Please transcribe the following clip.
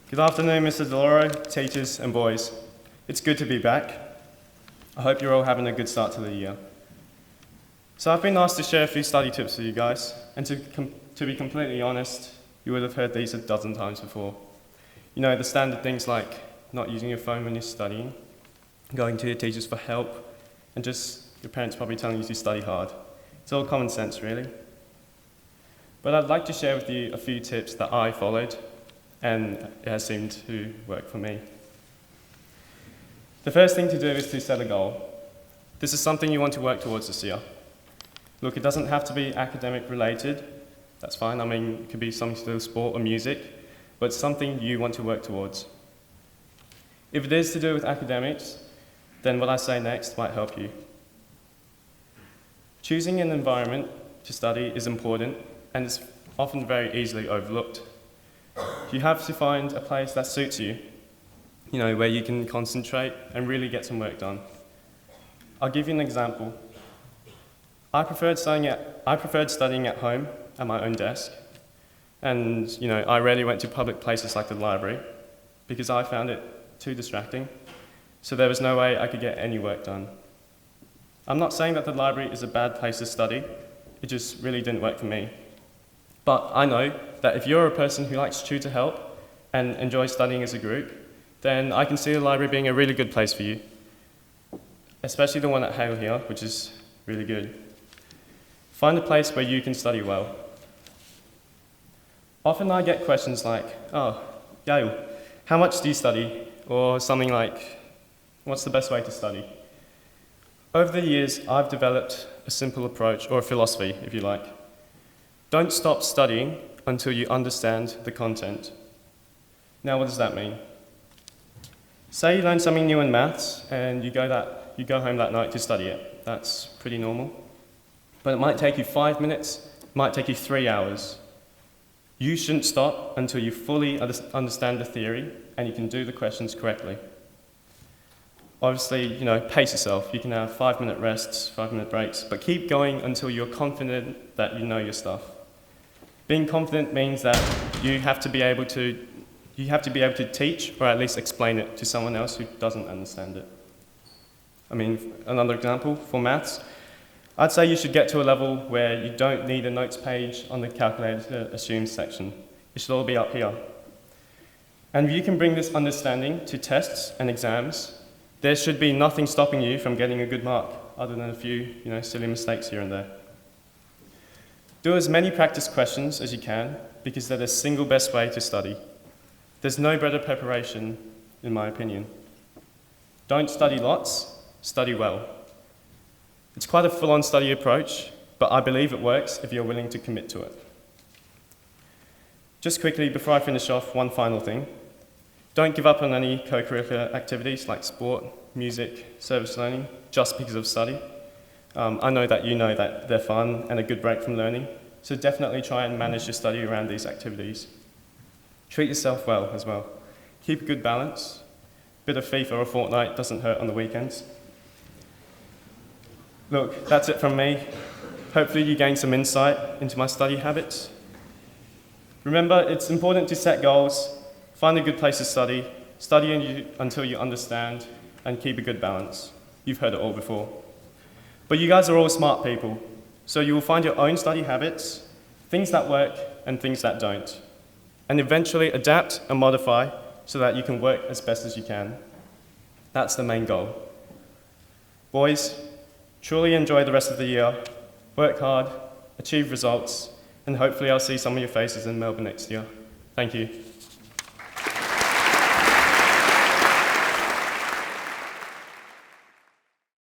Good afternoon, Mr. Deloro, teachers and boys. It's good to be back. I hope you're all having a good start to the year. So I've been asked to share a few study tips with you guys, and to be completely honest, you would have heard these a dozen times before. You know, the standard things like not using your phone when you're studying, going to your teachers for help, and just your parents probably telling you to study hard. It's all common sense, really. But I'd like to share with you a few tips that I followed, and it has seemed to work for me. The first thing to do is to set a goal. This is something you want to work towards this year. Look, it doesn't have to be academic related. That's fine. I mean, it could be something to do with sport or music, but it's something you want to work towards. If it is to do with academics, then what I say next might help you. Choosing an environment to study is important, and it's often very easily overlooked. You have to find a place that suits you, where you can concentrate and really get some work done. I'll give you an example. I preferred studying at home at my own desk, and I rarely went to public places like the library because I found it too distracting, so there was no way I could get any work done. I'm not saying that the library is a bad place to study, it just really didn't work for me. But I know that if you're a person who likes to help and enjoys studying as a group, then I can see the library being a really good place for you, especially the one at Hale here, which is really good. Find a place where you can study well. Often I get questions like, "Oh, Yale, how much do you study?" Or something like, "What's the best way to study?" Over the years, I've developed a simple approach, or a philosophy, if you like. Don't stop studying until you understand the content. Now, what does that mean? Say you learn something new in maths and you go home that night to study it. That's pretty normal. But it might take you 5 minutes, it might take you 3 hours. You shouldn't stop until you fully understand the theory and you can do the questions correctly. Obviously, pace yourself. You can have 5-minute rests, 5-minute breaks, but keep going until you're confident that you know your stuff. Being confident means that you have to be able to teach, or at least explain it to someone else who doesn't understand it. I mean, another example, for maths, I'd say you should get to a level where you don't need a notes page on the calculator assumes section. It should all be up here. And if you can bring this understanding to tests and exams, there should be nothing stopping you from getting a good mark, other than a few, silly mistakes here and there. Do as many practice questions as you can, because they're the single best way to study. There's no better preparation, in my opinion. Don't study lots, study well. It's quite a full-on study approach, but I believe it works if you're willing to commit to it. Just quickly, before I finish off, one final thing. Don't give up on any co-curricular activities like sport, music, service learning, just because of study. I know that they're fun and a good break from learning, so definitely try and manage your study around these activities. Treat yourself well as well. Keep a good balance. A bit of FIFA or Fortnite doesn't hurt on the weekends. Look, that's it from me. Hopefully you gained some insight into my study habits. Remember, it's important to set goals, find a good place to study until you understand, and keep a good balance. You've heard it all before. But you guys are all smart people, so you will find your own study habits, things that work and things that don't, and eventually adapt and modify so that you can work as best as you can. That's the main goal. Boys, truly enjoy the rest of the year, work hard, achieve results, and hopefully I'll see some of your faces in Melbourne next year. Thank you.